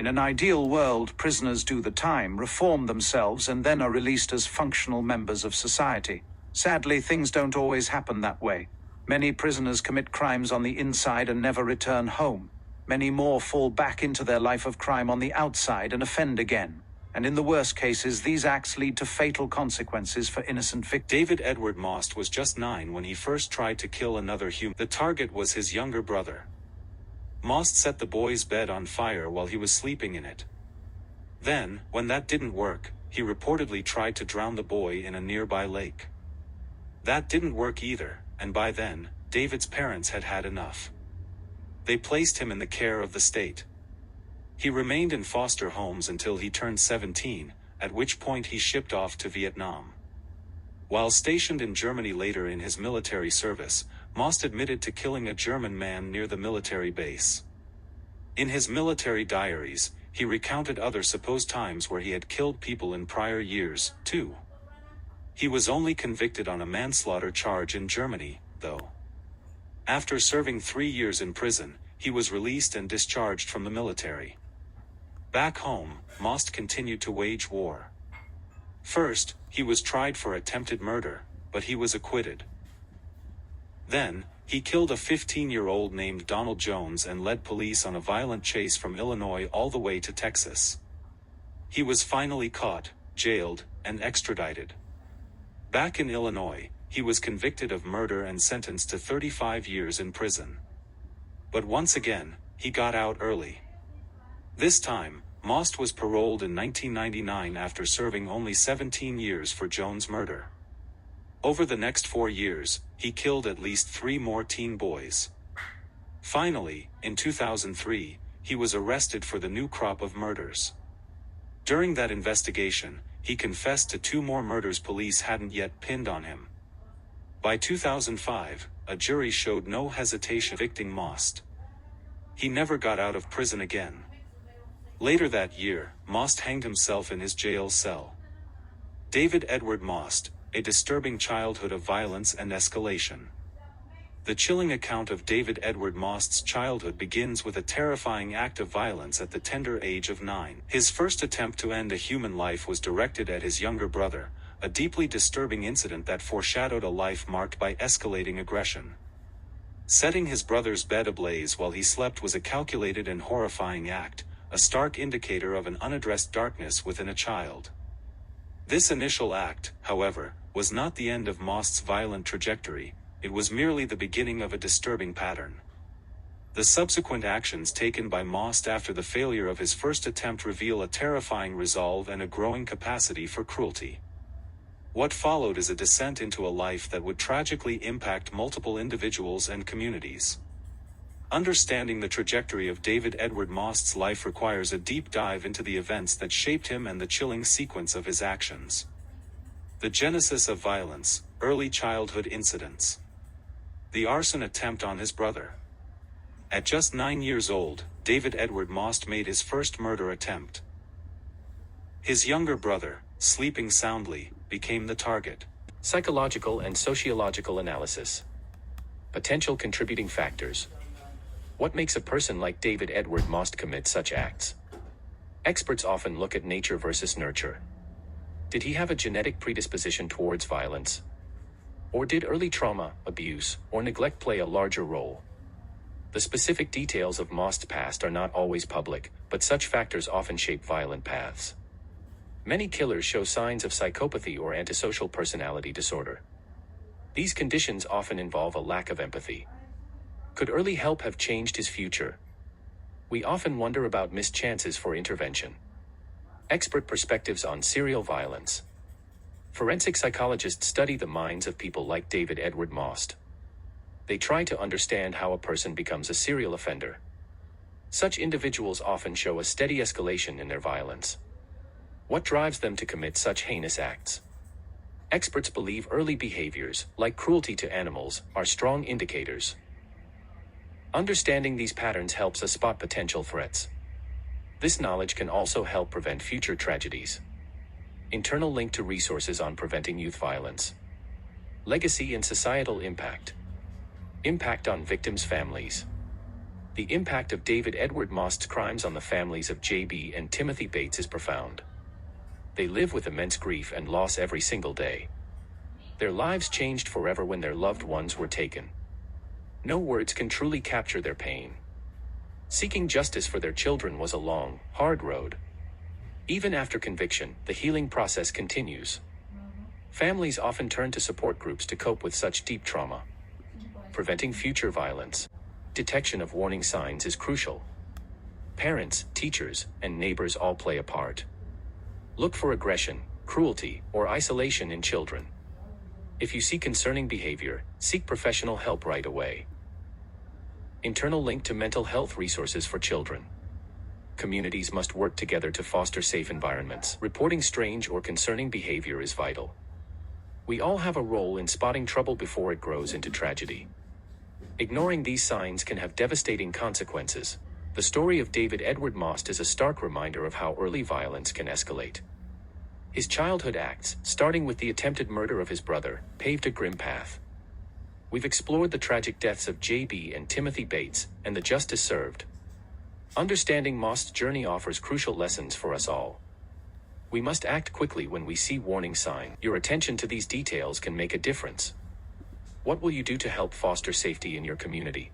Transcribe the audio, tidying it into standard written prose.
In an ideal world, prisoners do the time, reform themselves, and then are released as functional members of society. Sadly, things don't always happen that way. Many prisoners commit crimes on the inside and never return home. Many more fall back into their life of crime on the outside and offend again. And in the worst cases, these acts lead to fatal consequences for innocent victims. David Edward Maust was just 9 when he first tried to kill another human. The target was his younger brother. Maust set the boy's bed on fire while he was sleeping in it. Then, when that didn't work, he reportedly tried to drown the boy in a nearby lake. That didn't work either, and by then, David's parents had had enough. They placed him in the care of the state. He remained in foster homes until he turned 17, at which point he shipped off to Vietnam. While stationed in Germany later in his military service, Maust admitted to killing a German man near the military base. In his military diaries, he recounted other supposed times where he had killed people in prior years, too. He was only convicted on a manslaughter charge in Germany, though. After serving 3 years in prison, he was released and discharged from the military. Back home, Maust continued to wage war. First, he was tried for attempted murder, but he was acquitted. Then, he killed a 15-year-old named Donald Jones and led police on a violent chase from Illinois all the way to Texas. He was finally caught, jailed, and extradited. Back in Illinois, he was convicted of murder and sentenced to 35 years in prison. But once again, he got out early. This time, Maust was paroled in 1999 after serving only 17 years for Jones' murder. Over the next 4 years, he killed at least 3 more teen boys. Finally, in 2003, he was arrested for the new crop of murders. During that investigation, he confessed to 2 more murders police hadn't yet pinned on him. By 2005, a jury showed no hesitation convicting Maust. He never got out of prison again. Later that year, Maust hanged himself in his jail cell. David Edward Maust, a disturbing childhood of violence and escalation. The chilling account of David Edward Maust's childhood begins with a terrifying act of violence at the tender age of 9. His first attempt to end a human life was directed at his younger brother, a deeply disturbing incident that foreshadowed a life marked by escalating aggression. Setting his brother's bed ablaze while he slept was a calculated and horrifying act, a stark indicator of an unaddressed darkness within a child. This initial act, however, was not the end of Maust's violent trajectory. It was merely the beginning of a disturbing pattern. The subsequent actions taken by Maust after the failure of his first attempt reveal a terrifying resolve and a growing capacity for cruelty. What followed is a descent into a life that would tragically impact multiple individuals and communities. Understanding the trajectory of David Edward Maust's life requires a deep dive into the events that shaped him and the chilling sequence of his actions. The genesis of violence, early childhood incidents. The arson attempt on his brother. At just 9 years old, David Edward Maust made his first murder attempt. His younger brother, sleeping soundly, became the target. Psychological and sociological analysis. Potential contributing factors. What makes a person like David Edward Maust commit such acts? Experts often look at nature versus nurture. Did he have a genetic predisposition towards violence? Or did early trauma, abuse, or neglect play a larger role? The specific details of Maust's past are not always public, but such factors often shape violent paths. Many killers show signs of psychopathy or antisocial personality disorder. These conditions often involve a lack of empathy. Could early help have changed his future? We often wonder about missed chances for intervention. Expert perspectives on serial violence. Forensic psychologists study the minds of people like David Edward Maust. They try to understand how a person becomes a serial offender. Such individuals often show a steady escalation in their violence. What drives them to commit such heinous acts? Experts believe early behaviors, like cruelty to animals, are strong indicators. Understanding these patterns helps us spot potential threats. This knowledge can also help prevent future tragedies. Internal link to resources on preventing youth violence. Legacy and societal impact. Impact on victims' families. The impact of David Edward Maust's crimes on the families of J.B. and Timothy Bates is profound. They live with immense grief and loss every single day. Their lives changed forever when their loved ones were taken. No words can truly capture their pain. Seeking justice for their children was a long, hard road. Even after conviction, the healing process continues. Families often turn to support groups to cope with such deep trauma. Preventing future violence. Detection of warning signs is crucial. Parents, teachers, and neighbors all play a part. Look for aggression, cruelty, or isolation in children. If you see concerning behavior, seek professional help right away. Internal link to mental health resources for children. Communities must work together to foster safe environments. Reporting strange or concerning behavior is vital. We all have a role in spotting trouble before it grows into tragedy. Ignoring these signs can have devastating consequences. The story of David Edward Maust is a stark reminder of how early violence can escalate. His childhood acts, starting with the attempted murder of his brother, paved a grim path. We've explored the tragic deaths of J.B. and Timothy Bates, and the justice served. Understanding Maust's journey offers crucial lessons for us all. We must act quickly when we see warning signs. Your attention to these details can make a difference. What will you do to help foster safety in your community?